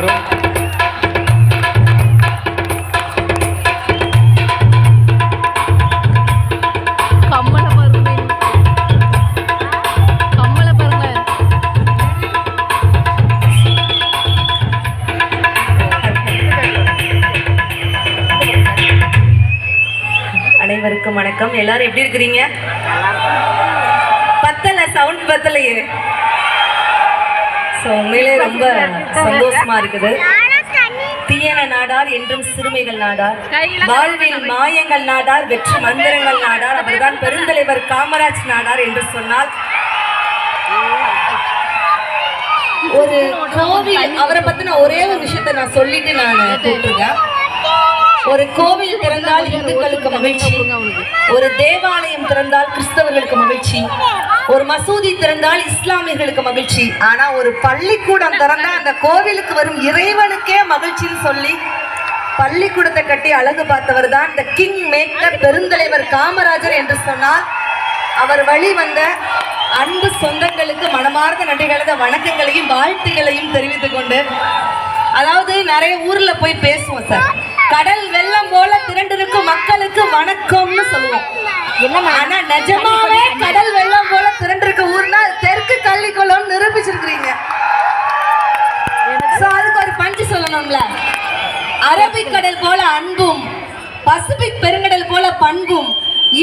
வரவேற்கின்றோம். அனைவருக்கும் வணக்கம். எல்லாரும் எப்படி இருக்கிறீங்க? பத்தல சவுண்ட் பத்தலையே. உண்மையிலே ரொம்ப சந்தோஷமா இருக்குது. தீயன நாடார் என்றும் சிறுமைகள் நாடார், வாழ்வில் மாயங்கள் நாடார், வெற்றி மந்திரங்கள் நாடார், அவர்தான் பெருந்தலைவர் காமராஜ் நாடார் என்று சொன்னால் ஒரு கோவில் அவரை பத்தின ஒரே ஒரு விஷயத்தை நான் சொல்லிட்டு நான் கூப்பிட்டுருக்கேன். ஒரு கோவில் திறந்தால் இந்துக்களுக்கு மகிழ்ச்சி, ஒரு தேவாலயம் திறந்தால் கிறிஸ்தவர்களுக்கு மகிழ்ச்சி, ஒரு மசூதி திறந்தால் இஸ்லாமியர்களுக்கு மகிழ்ச்சி, ஆனா ஒரு பள்ளிக்கூடம் திறந்தா அந்த கோவிலுக்கு வரும் இறைவனுக்கே மகிழ்ச்சின்னு சொல்லி பள்ளிக்கூடத்தை கட்டி அழகு பார்த்தவர் தான் இந்த கிங் மேக்கர் பெருந்தலைவர் காமராஜர் என்று சொன்னால் அவர் வழி வந்த அன்பு சொந்தங்களுக்கு மனமார்ந்த நன்றிகளது வணக்கங்களையும் வாழ்த்துக்களையும் தெரிவித்துக் கொண்டு, அதாவது நிறைய ஊர்ல போய் பேசுவோம் சார், கடல் வெள்ளம் போல திரண்டிருக்கும் மக்களுக்கு வணக்கம்னு சொல்லுவோம். ஆனா நிஜமாவே கடல் வெள்ளம் போல திரண்டிருக்க ஊர்னா தெற்கு கள்ளிக்குளம் நிரூபிச்சிருக்கிறீங்க. அதுக்கு ஒரு பஞ்சு சொல்லணும்ல. அரபிக்கடல் போல அன்பும், பசிபிக் பெருங்கடல் போல பண்பும்,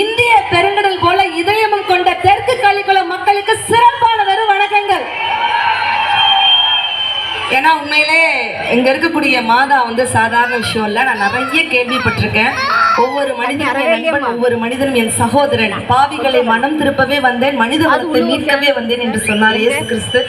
இந்திய பெருங்கடல் போல இதயமும் கொண்ட தெற்கு கள்ளிக்குளம் மக்களுக்கு சிறப்பான வெறும் வணக்கங்கள். ஏன்னா உண்மையிலே இங்க இருக்கக்கூடிய மாதா சாதாரண விஷயம் இல்ல. நான் நிறைய கேள்விப்பட்டிருக்கேன். ஒவ்வொரு மனிதனும் நண்பன், ஒவ்வொரு மனிதனும் என் சகோதரன், பாவிகளை மனம் திருப்பவே வந்தேன், மனித வளத்தை மீட்கவே வந்தேன் என்று சொன்னார் இயேசு கிறிஸ்து.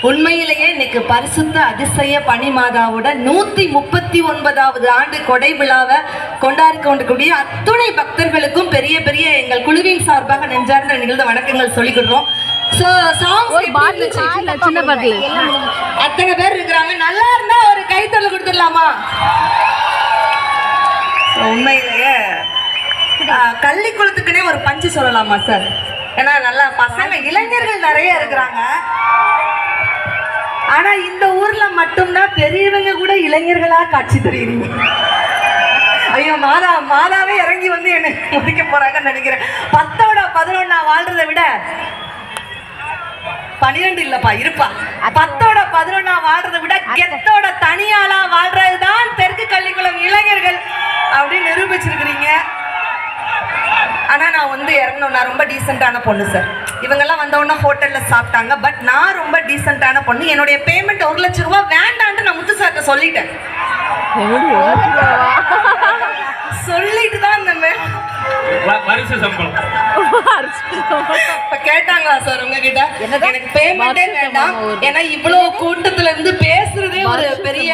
உண்மையிலேயே இன்னைக்கு பரிசுத்த அதிசய பனி மாதாவோட 139வது ஆண்டு கொடை விழாவை கொண்டாடி கொண்டிருக்கூடிய அத்துணை பக்தர்களுக்கும் பெரிய பெரிய எங்கள் குழுவின் சார்பாக நெஞ்சார்ந்த நிகழ்ந்த வணக்கங்கள் சொல்லிக்கிறோம். அத்தனை பேர் இருக்கிறாங்க. நல்லா இருந்தா ஒரு கைத்தொழில் கொடுத்துடலாமா? உண்மையிலேயே கள்ளிக்குளத்துக்குனே ஒரு பஞ்சு சொல்லலாமா சார்? ஏன்னா நல்லா பசங்க இளைஞர்கள் நிறைய இருக்கிறாங்க. ஆனா இந்த ஊர்ல மட்டும்தான் பெரியவங்க கூட இளைஞர்களா காட்சி தெரியுறீங்க. ஐயோ மாதாவே இறங்கி என்ன முடிக்க போறாங்கன்னு நினைக்கிறேன். 10ஓட 11 வாழ்றதை விட 12 இல்லப்பா இருப்பா 10ஓட 11 வாழ்றதை விட கெத்தோட தனியாளா வாழ்றதுதான் தெற்கு கள்ளிக்குளம் இளைஞர்கள் அப்படின்னு நிரூபிச்சிருக்கிறீங்க. ஆனா நான் இறங்கணும். நான் ரொம்ப டீசென்டான பொண்ணு சார். இவங்கெல்லாம் வந்தவொடனே ஹோட்டல்ல சாப்பிட்டாங்க. பட் நான் ரொம்ப டீசென்டான பொண்ணு. என்னுடைய பேமெண்ட் 1 லட்சம் ரூபாய் வேண்டான்ட்டு நான் முத்து சார்ட்ட சொல்லிட்டேன். சொல்லிட்டு தான் கேட்டாங்களா சார் உங்ககிட்ட? எனக்கு பேமெண்டே வேண்டாம், ஏன்னா இவ்வளவு கூட்டத்துல இருந்து பேசுறதே ஒரு பெரிய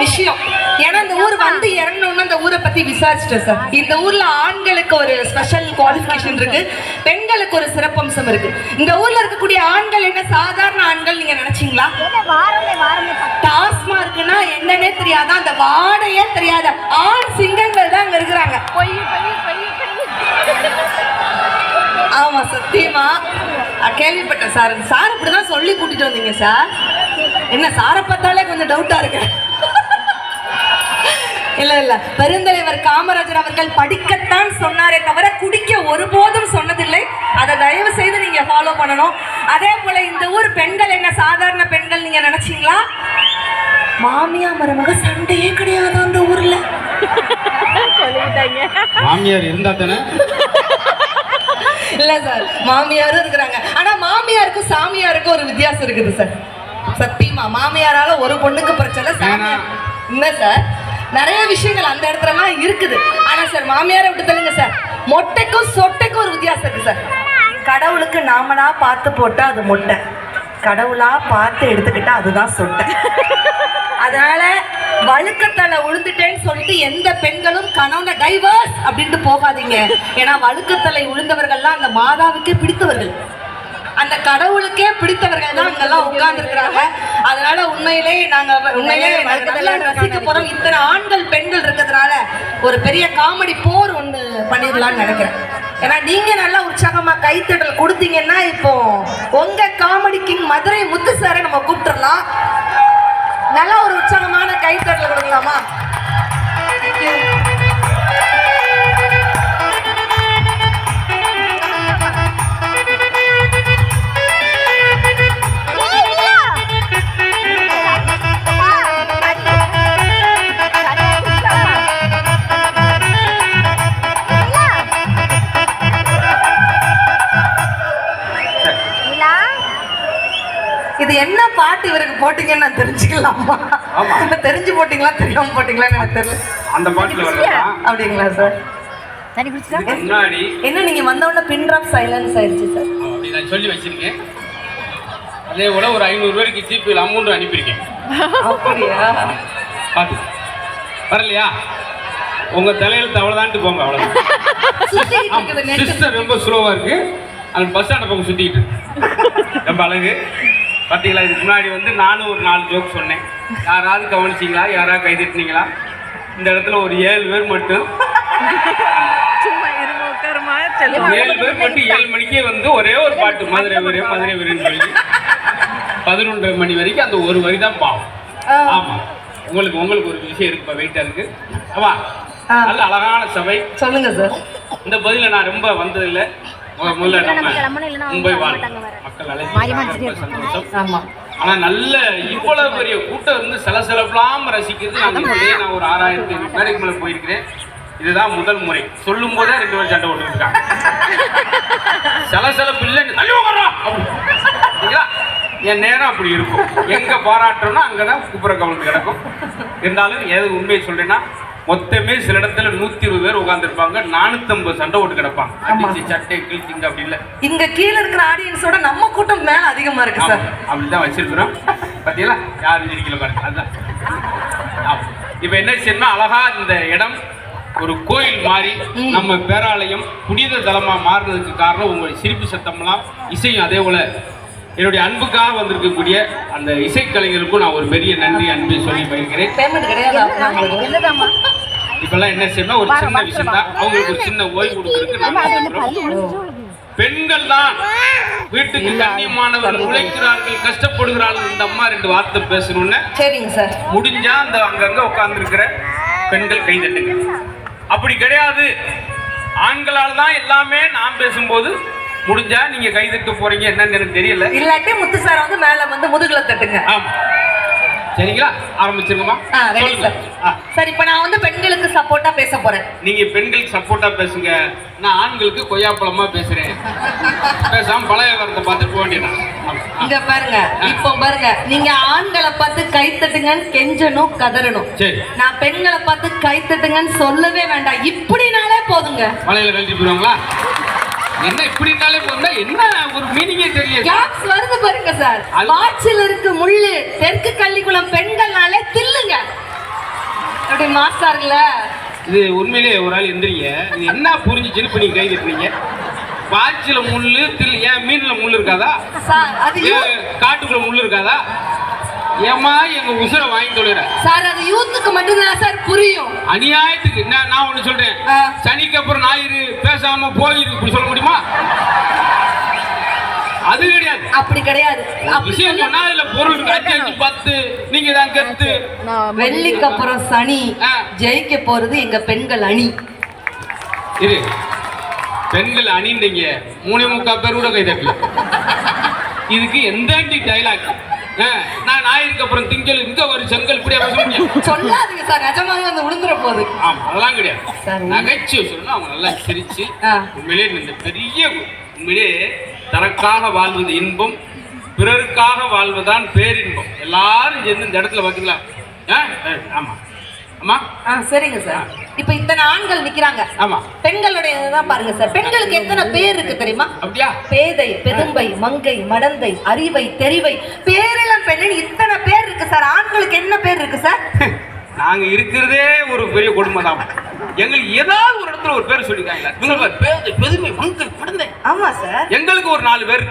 விஷயம். ஏன்னா இந்த ஊர் இறங்கணும்னு அந்த ஊரை பத்தி விசாரிச்சுட்டேன் சார். இந்த ஊர்ல ஆண்களுக்கு ஒரு ஸ்பெஷல் குவாலிஃபிகேஷன் இருக்கு, பெண்களுக்கு ஒரு சிறப்பம்சம் இருக்கு. இந்த ஊர்ல இருக்கக்கூடிய ஆண்கள் என்ன சாதாரண ஆண்கள் நீங்க நினைச்சீங்களா? டாஸ்மார்க்னா என்னன்னே தெரியாத, அந்த வாடையே தெரியாத ஆண் சிங்கங்கள் தான் அங்க இருக்கிறாங்க. ஆமா சத்தியமா கேள்விப்பட்டேன் சார். சார் இப்படிதான் சொல்லி கூட்டிட்டு வந்தீங்க சார். என்ன சாரை பார்த்தாலே கொஞ்சம் டவுட்டா இருக்கு. இல்ல பெருந்தலைவர் காமராஜர் அவர்கள் படிக்கத்தான் சொன்னாரே தவிர குடிக்க ஒருபோதும் சொன்னதில்லை. அதை தயவு செய்து நீங்க ஃபாலோ பண்ணணும். அதே போல இந்த ஊர் பெண்கள் என்ன சாதாரண பெண்கள் நீங்க நினைச்சீங்களா? மாமியா மருமக சண்டையே கிடையாது அந்த ஊர்ல. மாமியார் இருந்தா தானே? இல்ல சார், மாமியாரும் இருக்கிறாங்க. ஆனா மாமியாருக்கும் சாமியாருக்கும் ஒரு வித்தியாசம் இருக்குது சார். சத்தியமா மாமியாரால ஒரு பொண்ணுக்கு பிரச்சனை, சாமியார் இல்ல சார். நிறைய விஷயங்கள் அந்த இடத்துலலாம் இருக்குது. ஆனா சார் மாமியாரை விட்டு தள்ளுங்க சார், மொட்டைக்கும் சொட்டைக்கும் ஒரு வித்தியாசம் இருக்கு சார். கடவுளுக்கு நாமளா பார்த்து போட்டா அது மொட்டை, கடவுளா பார்த்து எடுத்துக்கிட்டா அதுதான் சொட்டை. அதனால வழுக்கத்தலை உழுந்துட்டேன்னு சொல்லிட்டு எந்த பெண்களும் கணவனை டைவர்ஸ் அப்படின்ட்டு போகாதீங்க. ஏன்னா வழுக்கத்தலை உழுந்தவர்கள்லாம் அந்த மாதாவுக்கே பிடித்தவர்கள், அந்த கடவுளுக்கே பிடித்தவர்கள் தான் அங்கெல்லாம் உட்கார்ந்து இருக்கிறாங்க. அதனால உண்மையிலே நாங்க ரசிக்க போறோம். இத்தனை ஆண்கள் பெண்கள் இருக்கிறதுனால ஒரு பெரிய காமெடி போர் ஒன்று பண்ணிடலாம்னு நினைக்கிறேன். ஏன்னா நீங்க நல்லா உற்சாகமா கைத்தட்டல் கொடுத்தீங்கன்னா இப்போ உங்க காமெடி கிங் மதுரை முத்து சாரை நம்ம கூப்பிட்டுறலாம். நல்லா ஒரு உற்சாகமான கைத்தட்டல் கொடுக்கலாமா? இது என்ன பாட்டு இவருக்கு போட்டீங்கன்னு நான் தெரிஞ்சுக்கலாமா? தெரிஞ்சு போட்டீங்களா தெரியாம போட்டீங்களான்னு எனக்கு தெரியல. அந்த பாட்டுல வரலாம் அப்படிங்களா சார்? முன்னாடி என்ன நீங்க வந்த உடனே பின் டிராப் சைலன்ஸ் ஆயிடுச்சு சார். அப்படி நான் சொல்லி வச்சிருக்கேன். அதே போல ஒரு 500 ரூபாய்க்கு ஜிபேல அமௌண்ட் அனுப்பியிருக்கேன். அப்படியா? பாத்து வரலையா? உங்க தலையில தவளதான்ட்டு போங்க. அவ்வளவுதான். சிஸ்டர் ரொம்ப ஸ்லோவா இருக்கு. அந்த பஸ் ஸ்டாண்ட் பக்கம் சுத்திட்டு ரொம்ப அழகு. பார்த்தீங்களா? இதுக்கு முன்னாடி வந்து நானும் ஒரு 4 ஜோக் சொன்னேன். யாராவது கவனிச்சிங்களா? யாராவது கைதிட்டினீங்களா? இந்த இடத்துல ஒரு 7 பேர் மட்டும் 7 பேர் மட்டும் 7 மணிக்கே வந்து ஒரே ஒரு பாட்டு மதுரை வீரே மதுரை வீரன்னு சொல்லி 11:30 மணி வரைக்கும் அந்த ஒரு வரி தான் பாவம். ஆமா, உங்களுக்கு ஒரு விஷயம் இருக்குப்பா, வெயிட்டா இருக்கு. ஆமா, நல்ல அழகான சபை. சொல்லுங்க சார். இந்த பதில நான் ரொம்ப வந்ததில்லை. முதல்ல நம்ம மும்பை வாழ் மக்கள் அழைப்பு சந்தோஷம். ஆனா நல்ல இவ்வளவு பெரிய கூட்டம் வந்து சலசலப்பலாம ரசிக்கிறது. நான் ஒரு 6000 மேடைக்கு மேல போயிருக்கிறேன். இதுதான் முதல் முறை. சொல்லும் போதே 2 பேர் சண்டை போட்டு இருக்காங்க. சலசலப்பு இல்லைன்னு என் நேரம் அப்படி இருக்கும். எங்க பாராட்டுறோம்னா அங்கதான் குப்புற கவனம் கிடக்கும். இருந்தாலும் எது உண்மையை சொல்றேன்னா, மொத்தமே சில இடத்துல 120 பேர் உட்கார்ந்துருப்பாங்க. 450 சண்டை ஓட்டு கிடப்பாங்க. சட்டை கிழிச்சிங்க அப்படி இல்லை. இங்க கீழே இருக்கிற ஆடியன்ஸோட நம்ம கூட்டம் மேல அதிகமா இருக்கு சார். அப்படிதான் வச்சிருக்கிறோம். பாத்தீங்களா? யாரும் இருக்கல பாருங்க. அதுதான். இப்ப என்ன செய்யணும்னா, அழகா இந்த இடம் ஒரு கோயில் மாதிரி நம்ம பேராலயம் புனித தலமா மாறுறதுக்கு காரணம் உங்களுடைய சிரிப்பு சத்தம்லாம், இசையும். அதே போல என்னுடைய அன்புக்காக வந்திருக்கக்கூடிய அந்த இசைக்கலைஞருக்கும் நான் ஒரு பெரிய நன்றி அன்பை சொல்லி பயிர்கிறேன். இப்பெல்லாம் என்ன செய்யணும், ஒரு சின்ன விஷயம் தான், அவங்களுக்கு ஒரு சின்ன ஓய்வு கொடுக்கறதுக்கு பெண்கள் தான் வீட்டுக்கு கண்ணியமானவர்கள், உழைக்கிறார்கள், கஷ்டப்படுகிறார்கள். இந்த அம்மா 2 வார்த்தை பேசணும்னு சரிங்க சார். முடிஞ்சா அந்த அங்கங்க உட்கார்ந்து இருக்கிற பெண்கள் கை தட்டுங்க. அப்படி கிடையாது, ஆண்களால் தான் எல்லாமே. நான் பேசும்போது முடிஞ்சா நீங்க கை தட்டு போறீங்க, என்னன்னு எனக்கு தெரியல. இல்லாட்டி முத்து சார் வந்து மேல வந்து முதுகுல தட்டுங்க. ஆமா, சரிங்களா? ஆரம்பிச்சிருக்கோமா? சரி, இப்ப நான் வந்து பெண்களுக்கு சப்போர்ட்டா பேச போறேன். நீங்க பெண்களுக்கு சப்போர்ட்டா பேசுங்க, நான் ஆண்களுக்கு கொய்யாப்பழமா பேசுறேன். பேசாம பழைய வாரத்தை பார்த்துட்டு போக வேண்டியதான். இங்க பாருங்க, இப்போ பாருங்க, நீங்க ஆண்களை பார்த்து கை தட்டுங்கன்னு கெஞ்சணும், கதறணும். சரி, நான் பெண்களை பார்த்து கை தட்டுங்கன்னு சொல்லவே வேண்டாம். இப்படினாலே போதுங்க. மலையில கழிச்சு போடுவாங்களா? என்ன இப்படினாலே போதும்? என்ன ஒரு மீனிங்கே தெரியல. கேப்ஸ் வருது பாருங்க சார். வாட்சில் இருக்கு முள்ளு, தெற்கு கள்ளிக்குளம் பெண்கள்னாலே தில்லுங்க. அப்படி மாஸ்டர்ல இது உண்மையிலே ஒரு ஆள் எந்திரிங்க. இது என்ன புரிஞ்சிச்சுன்னு இப்ப நீங்க கை தட்டுறீங்க? வாட்சில முள்ளு தில்லு. ஏன் மீன்ல முள்ளு இருக்காதா? காட்டுக்குள்ள முள்ளு இருக்காதா? ஏமா எங்க உசுரை வாங்கி தொழுற சார். அது யூத்துக்கு மட்டும்தான் சார் புரியும். அநியாயத்துக்கு நான் ஒண்ணு சொல்றேன். சனிக்கு அப்புறம் ஞாயிறு பேசாம போயிரு, இப்படி சொல்ல முடியுமா? அது கிடையாது. அப்படி கிடையாது. விஷயம் சொன்னா இதுல பொருள் இருக்கு. 5 10 நீங்க தான் கெத்து. வெள்ளிக்கு அப்புறம் சனி ஜெயிக்க போறது எங்க பெண்கள் அணி. இது பெண்கள் அணிந்தீங்க 3.25 பேர் கூட கை தட்டல. இதுக்கு எந்த டைலாக்? நான் ஞாயிறுக்கு அப்புறம் திங்கள் இங்க ஒரு செங்கல் இப்படியா சொல்லாதீங்க சார். நிஜமாக வந்து விழுந்துற போகுது. ஆமா, அதெல்லாம் கிடையாது. நகைச்சுவை சொல்லணும். அவங்க நல்லா சிரிச்சு உண்மையிலே இந்த பெரிய உண்மையிலே தனக்காக வாழ்வது இன்பம், பிறருக்காக வாழ்வதுதான் பேரின்பம். எல்லாரும் சேர்ந்து இந்த இடத்துல பாத்தீங்களா? ஆமா ஆமா, சரிங்க சார். இப்ப இத்தனை ஆண்கள் நிக்கிறாங்க. ஆமா, பெண்களுடைய தான் பாருங்க சார். பெண்களுக்கு எத்தனை பேர் இருக்கு தெரியுமா? அப்படியா? பேதை, பெதும்பை, மங்கை, மடந்தை, அறிவை, தெரிவை, பேரிளம் பெண்ணின் இத்தனை பேர் இருக்கு சார். ஆண்களுக்கு என்ன பேர் இருக்கு சார்? நாங்க இருக்கிறதே ஒரு பெரிய குடும்பம் தான். எங்களுக்கு ஏதாவது ஒரு இடத்துல ஒரு பேர் சொல்லிருக்காங்க. பேதை, பெதுமை, மங்கை, மடந்தை. ஆமா சார். எங்களுக்கு ஒரு 4 பேர்.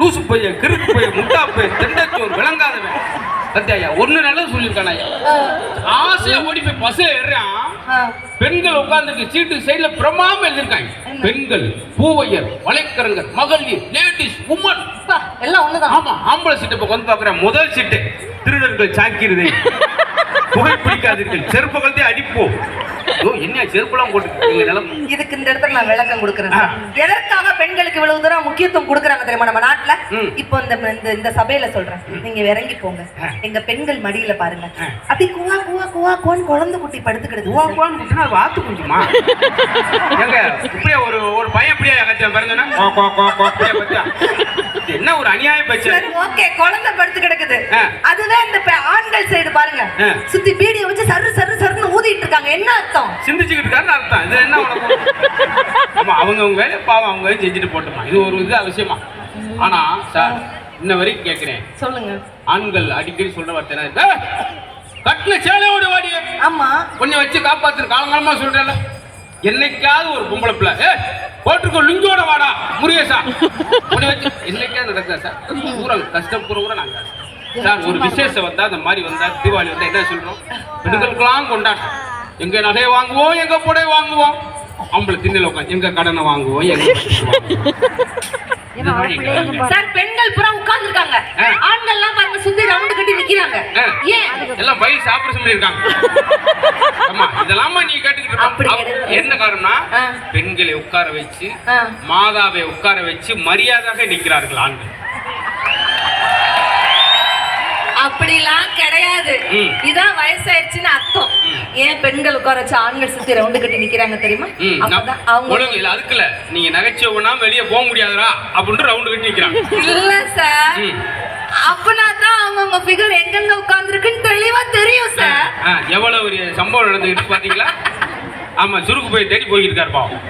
லூசு பையன், கிறுக்கு பையன், முட்டா பையன், தெண்டச்சோர், விளங்காதவன். சத்தியா ஒண்ணு நல்லது சொல்லியிருக்கான. ஆசையா ஓடி போய் பஸ்ல ஏறான். பெண்கள் உட்கார்ந்து சீட்டு சைடுல பிரமாம எழுதிருக்காங்க. பெண்கள், பூவையர், வளைக்கரங்கர், மகளிர், லேடிஸ், உமன் எல்லாம் ஒண்ணுதான். ஆமா, ஆம்பளை சீட்டை வந்து பாக்குறேன். முதல் சீட்டு திருடர்கள் சாக்கிறதை புகைப்பிடிக்காதீர்கள், செருப்பு கழட்டி அடிப்போம். என்ன செருப்புலாம் போட்டு நிலம். இதுக்கு இந்த இடத்துல நான் விளக்கம் கொடுக்குறேன் சார். எதற்காக பெண்களுக்கு இவ்வளவு தூரம் முக்கியத்துவம் கொடுக்குறாங்க தெரியுமா நம்ம நாட்டுல? இப்போ இந்த சபையில சொல்றேன், நீங்க இறங்கி போங்க, எங்க பெண்கள் மடியில பாருங்க, அப்படி குவா குவா குவா கோன்னு குழந்தை குட்டி படுத்துக்கிடுது. குவா குவான்னு குட்டினா வாத்து குஞ்சுமா? எங்க இப்படியே ஒரு பையன் இப்படியே பாருங்கன்னா என்ன ஒரு அநியாய பட்ச. ஓகே, குழந்தை படுத்து கிடக்குது. அதுவே இந்த ஆண்கள் சைடு பாருங்க, சுத்தி பீடியை வச்சு சரு சரு சருன்னு ஊதிட்டு இருக்காங்க. என்ன அர்த்தம்? சிந்திச்சுக்கிட்டு இருக்காருன்னு அர்த்தம். இது என்ன அவங்க வேலையை பாவம் அவங்க செஞ்சுட்டு போட்டோமா, இது ஒரு இது அவசியமா. ஆனா சார், இன்ன வரைக்கும் கேட்கிறேன், சொல்லுங்க. ஆண்கள் அடிக்கடி சொல்ற வார்த்தை கட்டின சேலையோட வாடி. ஆமா, கொஞ்சம் வச்சு காப்பாத்து காலங்காலமா சொல்றேன். என்னைக்காவது ஒரு பொம்பளை பிள்ளை போட்டுருக்கோ லுங்கியோட வாடா முருகேசா கொஞ்சம் வச்சு என்னைக்காவது நடக்குதா சார்? பூரா கஷ்டம் பூரா நாங்க சார் ஒரு விசேஷம் வந்தா, அந்த மாதிரி வந்தா, தீபாவளி வந்தா என்ன சொல்றோம்? பெண்களுக்கெல்லாம் கொண்டாட்டம். எங்க நகையை வாங்குவோம், எங்க புடவை வாங்குவோம், ஆம்பளை திண்ணையில உட்காந்து எங்க கடனை வாங்குவோம், சார் பெண்கள் புறா உட்கார்ந்து இருக்காங்க, ஆண்கள் எல்லாம் பாருங்க சுத்தி ரவுண்ட் கட்டி நிக்கிறாங்க. ஏன் எல்லாம் பைஸ் ஆபரேஷன் பண்ணிருக்காங்க? ஆமா, இதெல்லாம் நீ கேட்டுக்கிட்டு என்ன காரணம்னா, பெண்களை உட்கார வச்சு, மாதாவை உட்கார வச்சு மரியாதையாக நிற்கிறார்கள் ஆண்கள். அப்படிலாம் கிடையாது. இதான் வயசாயிருச்சுன்னு அர்த்தம். ஏன் பெண்கள் உட்கார வச்சு ஆண்கள் சுத்தி ரவுண்டு கட்டி நிக்கிறாங்க தெரியுமா? அவங்க அதுக்குல நீங்க நகைச்சுவைனா வெளியே போக முடியாதுடா அப்படின்னு ரவுண்டு கட்டி நிக்கிறாங்க. இல்ல சார், அப்பனா தான் அவங்க ஃபிகர் எங்கெங்க உட்கார்ந்துருக்குன்னு தெளிவா தெரியும் சார். எவ்வளவு ஒரு சம்பவம் நடந்துட்டு பாத்தீங்களா? ஆமா, சுருக்கு போய் தேடி போயிருக்காரு பாவம்.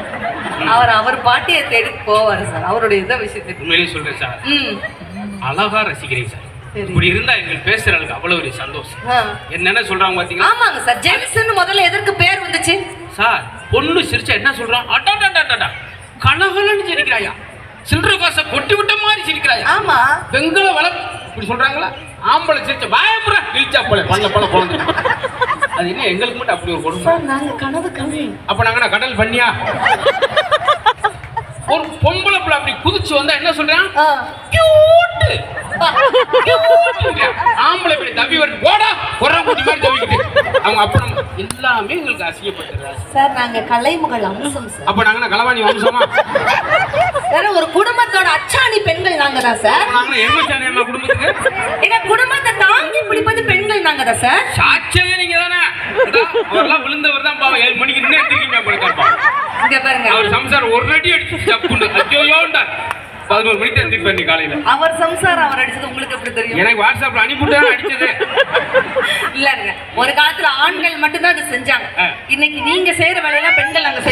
அவர் பாட்டியை தேடி போவாரு சார், அவருடைய இத விஷயத்தை உண்மையிலேயே சொல்றேன் சார். அழகா ரசிக்கிறேன் சார். இப்படி இருந்தா எங்களுக்கு பேசுறதுக்கு அவ்வளவு ஒரு சந்தோஷம். என்னென்ன சொல்றாங்க பாத்தீங்களா? ஆமாங்க சார், ஜென்ஸ்னு முதல்ல எதற்கு பேர் வந்துச்சு சார்? பொண்ணு சிரிச்சா என்ன சொல்றான்? அட்டாடாடாடா கலகலன்னு சிரிக்கிறாயா, சில்லற காசை கொட்டி விட்ட மாதிரி சிரிக்கிறாயா. ஆமா, பெண்களை இப்படி சொல்றாங்களா? ஆம்பளை சிரிச்ச பயப்புற கிழிச்சா போல பல்ல போல குழந்தை. அது என்ன எங்களுக்கு மட்டும் அப்படி ஒரு கொடுமை? நாங்க கனவு கனவு. அப்ப நாங்க கடல் பண்ணியா? ஒரு பொம்பளை பிள்ளை அப்படி குதிச்சு வந்தா என்ன சொல்றான்? ஆம்பளை இப்படி தவி வருது போடா குறை குட்டி மாதிரி தவிக்கிட்டு அவங்க அப்புறம் எல்லாமே எங்களுக்கு அசிங்கப்பட்டுறாங்க சார். நாங்க கலைமகள் அம்சம் சார். அப்ப நாங்க கலவாணி வம்சமா? வேற ஒரு குடும்பத்தோட அச்சாணி பெண்கள் நாங்க தான் சார். நாங்க எங்க சாணி என்ன குடும்பத்துக்கு? எங்க குடும்பத்தை தாங்கி பிடிப்பது பெண்கள் நாங்க தான் சார். சாட்சியே நீங்க தானே. அவரெல்லாம் விழுந்தவர் தான் பாவம் 7 மணிக்கு இன்னும் எந்திரிக்க போயிருக்காருப்பா. இங்க பாருங்க, அவர் சம்சாரம் ஒரு அடி அடிச்சு சப்புண்டு ஐயோயோண்டா 11 மணிக்கு எந்திரிப்பாரு நீ காலையில. அவர் சம்சாரம் அவர் அடிச்சது உங்களுக்கு எப்படி தெரியும்? எனக்கு வாட்ஸ்அப்ல அனுப்பிட்டு அடிச்சது இல்லங்க. ஒரு காலத்துல ஆண்கள் மட்டும் தான் அதை செஞ்சாங்க. இன்னைக்கு நீங்க செய்யற வேலையெல்லாம் பெண்கள் நாங்க